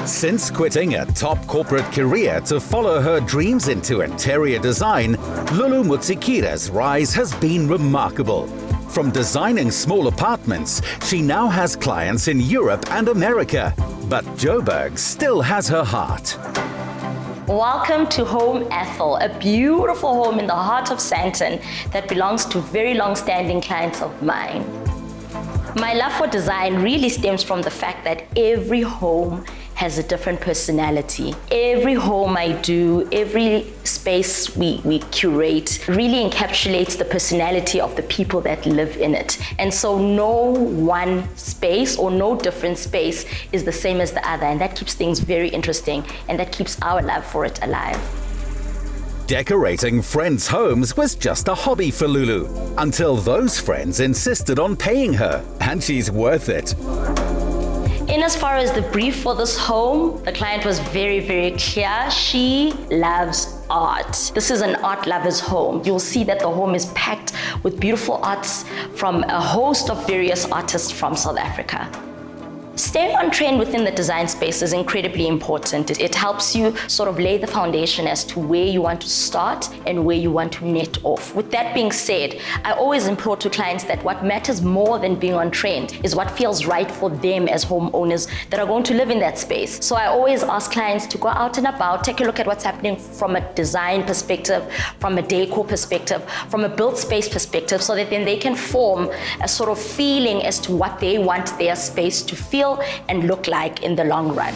Since quitting a top corporate career to follow her dreams into interior design, Lulu Mutsikira's rise has been remarkable. From designing small apartments, she now has clients in Europe and America. But Joburg still has her heart. Welcome to Home Ethel, a beautiful home in the heart of Sandton that belongs to very long-standing clients of mine. My love for design really stems from the fact that every home has a different personality. Every home I do, every space we curate really encapsulates the personality of the people that live in it. And so no one space or no different space is the same as the other, and that keeps things very interesting, and that keeps our love for it alive. Decorating friends' homes was just a hobby for Lulu, until those friends insisted on paying her, and she's worth it. In as far as the brief for this home, the client was very, very clear. She loves art. This is an art lover's home. You'll see that the home is packed with beautiful arts from a host of various artists from South Africa. Staying on trend within the design space is incredibly important. It helps you sort of lay the foundation as to where you want to start and where you want to net off. With that being said, I always implore to clients that what matters more than being on trend is what feels right for them as homeowners that are going to live in that space. So I always ask clients to go out and about, take a look at what's happening from a design perspective, from a decor perspective, from a built space perspective, so that then they can form a sort of feeling as to what they want their space to feel and look like in the long run.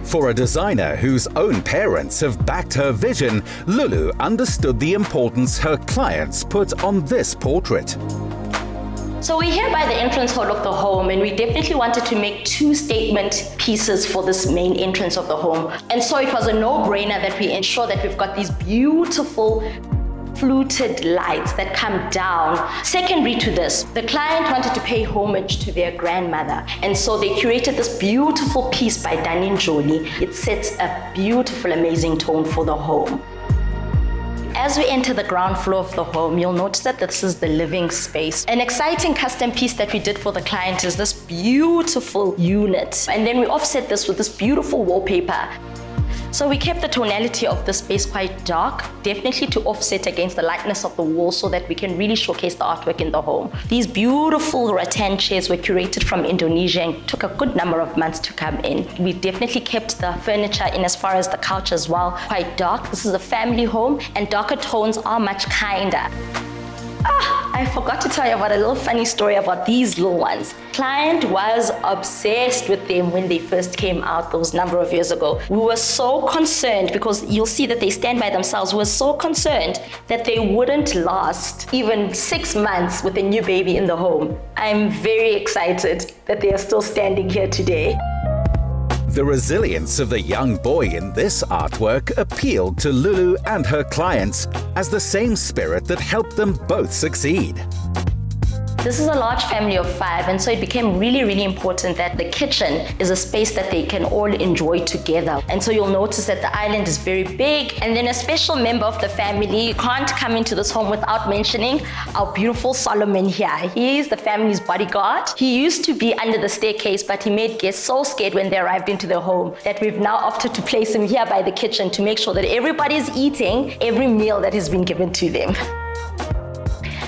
For a designer whose own parents have backed her vision, Lulu understood the importance her clients put on this portrait. So we're here by the entrance hall of the home, and we definitely wanted to make two statement pieces for this main entrance of the home. And so it was a no-brainer that we ensure that we've got these beautiful fluted lights that come down. Secondary to this, the client wanted to pay homage to their grandmother, and so they curated this beautiful piece by Jolie. It sets a beautiful, amazing tone for the home. As we enter the ground floor of the home, you'll notice that this is the living space. An exciting custom piece that we did for the client is this beautiful unit, and then we offset this with this beautiful wallpaper. So we kept the tonality of the space quite dark, definitely to offset against the lightness of the wall so that we can really showcase the artwork in the home. These beautiful rattan chairs were curated from Indonesia and took a good number of months to come in. We definitely kept the furniture in as far as the couch as well, quite dark. This is a family home and darker tones are much kinder. I forgot to tell you about a little funny story about these little ones. Client was obsessed with them when they first came out those number of years ago. We were so concerned, because you'll see that they stand by themselves. We were so concerned that they wouldn't last even 6 months with a new baby in the home. I'm very excited that they are still standing here today. The resilience of the young boy in this artwork appealed to Lulu and her clients as the same spirit that helped them both succeed. This is a large family of 5, and so it became really, really important that the kitchen is a space that they can all enjoy together. And so you'll notice that the island is very big, and then a special member of the family can't come into this home without mentioning our beautiful Solomon here. He is the family's bodyguard. He used to be under the staircase, but he made guests so scared when they arrived into their home that we've now opted to place him here by the kitchen to make sure that everybody's eating every meal that has been given to them.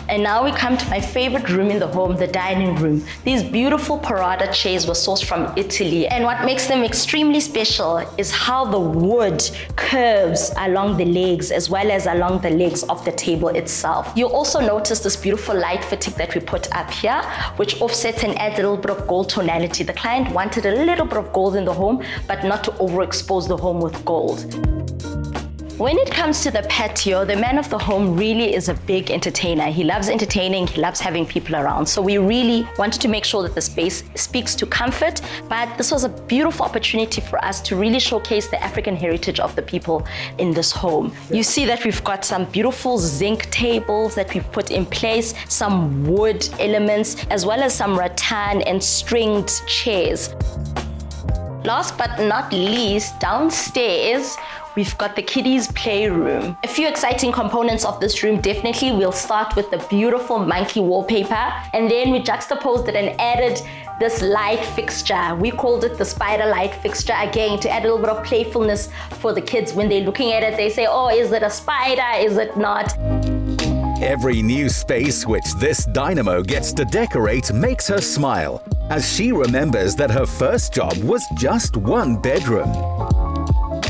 And now we come to my favorite room in the home, the dining room. These beautiful Parada chairs were sourced from Italy. And what makes them extremely special is how the wood curves along the legs as well as along the legs of the table itself. You'll also notice this beautiful light fitting that we put up here, which offsets and adds a little bit of gold tonality. The client wanted a little bit of gold in the home, but not to overexpose the home with gold. When it comes to the patio, the man of the home really is a big entertainer. He loves entertaining, he loves having people around. So we really wanted to make sure that the space speaks to comfort, but this was a beautiful opportunity for us to really showcase the African heritage of the people in this home. You see that we've got some beautiful zinc tables that we've put in place, some wood elements, as well as some rattan and stringed chairs. Last but not least, downstairs, we've got the kiddies' playroom. A few exciting components of this room, definitely we'll start with the beautiful monkey wallpaper, and then we juxtaposed it and added this light fixture. We called it the spider light fixture, again, to add a little bit of playfulness for the kids. When they're looking at it, they say, oh, is it a spider? Is it not? Every new space which this dynamo gets to decorate makes her smile, as she remembers that her first job was just one bedroom.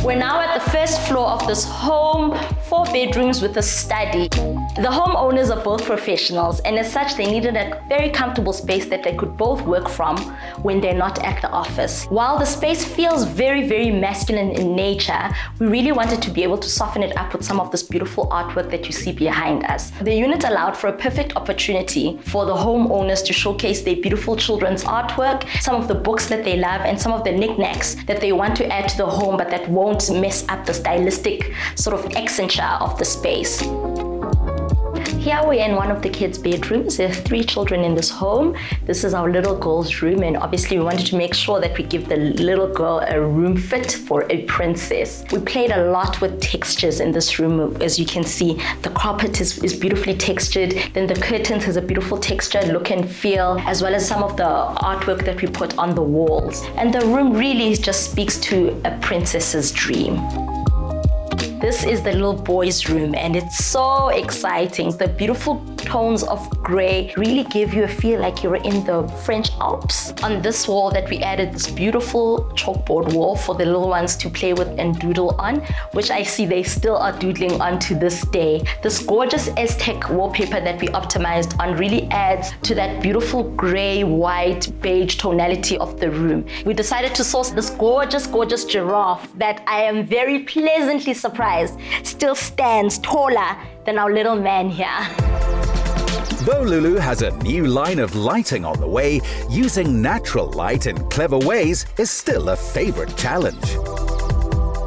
We're now at the first floor of this home, 4 bedrooms with a study. The homeowners are both professionals, and as such, they needed a very comfortable space that they could both work from when they're not at the office. While the space feels very, very masculine in nature, we really wanted to be able to soften it up with some of this beautiful artwork that you see behind us. The unit allowed for a perfect opportunity for the homeowners to showcase their beautiful children's artwork, some of the books that they love, and some of the knickknacks that they want to add to the home, but that won't mess up the stylistic sort of accenture of the space. Here we're in one of the kids' bedrooms. There are 3 children in this home. This is our little girl's room, and obviously we wanted to make sure that we give the little girl a room fit for a princess. We played a lot with textures in this room. As you can see, the carpet is beautifully textured. Then the curtains has a beautiful texture, look and feel, as well as some of the artwork that we put on the walls. And the room really just speaks to a princess's dream. This is the little boy's room, and it's so exciting. The beautiful tones of gray really give you a feel like you're in the French Alps. On this wall that we added this beautiful chalkboard wall for the little ones to play with and doodle on, which I see they still are doodling on to this day. This gorgeous Aztec wallpaper that we optimized on really adds to that beautiful gray, white, beige tonality of the room. We decided to source this gorgeous, gorgeous giraffe that I am very pleasantly surprised still stands taller than our little man here. Though Lulu has a new line of lighting on the way, using natural light in clever ways is still a favorite challenge.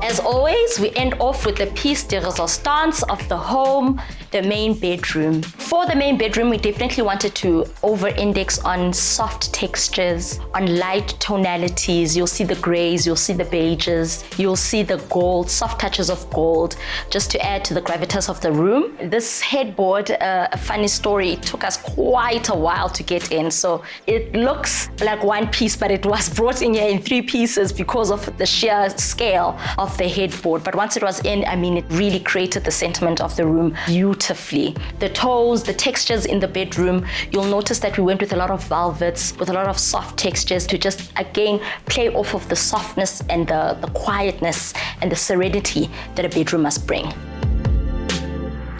As always, we end off with the piece de resistance of the home, the main bedroom. For the main bedroom, we definitely wanted to over-index on soft textures, on light tonalities. You'll see the grays, you'll see the beiges, you'll see the gold, soft touches of gold, just to add to the gravitas of the room. This headboard, a funny story, it took us quite a while to get in. So it looks like one piece, but it was brought in here in 3 pieces because of the sheer scale of the headboard. But once it was in, I mean, it really created the sentiment of the room beautifully. The toes, the textures in the bedroom, you'll notice that we went with a lot of velvets, with a lot of soft textures to just, again, play off of the softness and the quietness and the serenity that a bedroom must bring.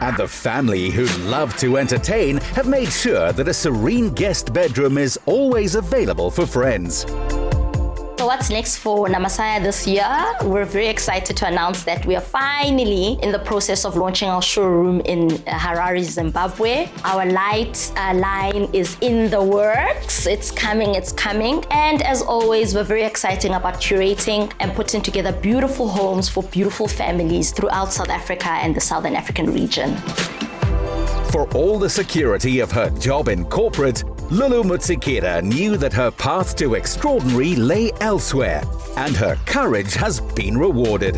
And the family who love to entertain have made sure that a serene guest bedroom is always available for friends. So what's next for Namasaya this year? We're very excited to announce that we are finally in the process of launching our showroom in Harare, Zimbabwe. Our light line is in the works. It's coming, it's coming. And as always, we're very excited about curating and putting together beautiful homes for beautiful families throughout South Africa and the Southern African region. For all the security of her job in corporate, Lulu Mutsikira knew that her path to extraordinary lay elsewhere, and her courage has been rewarded.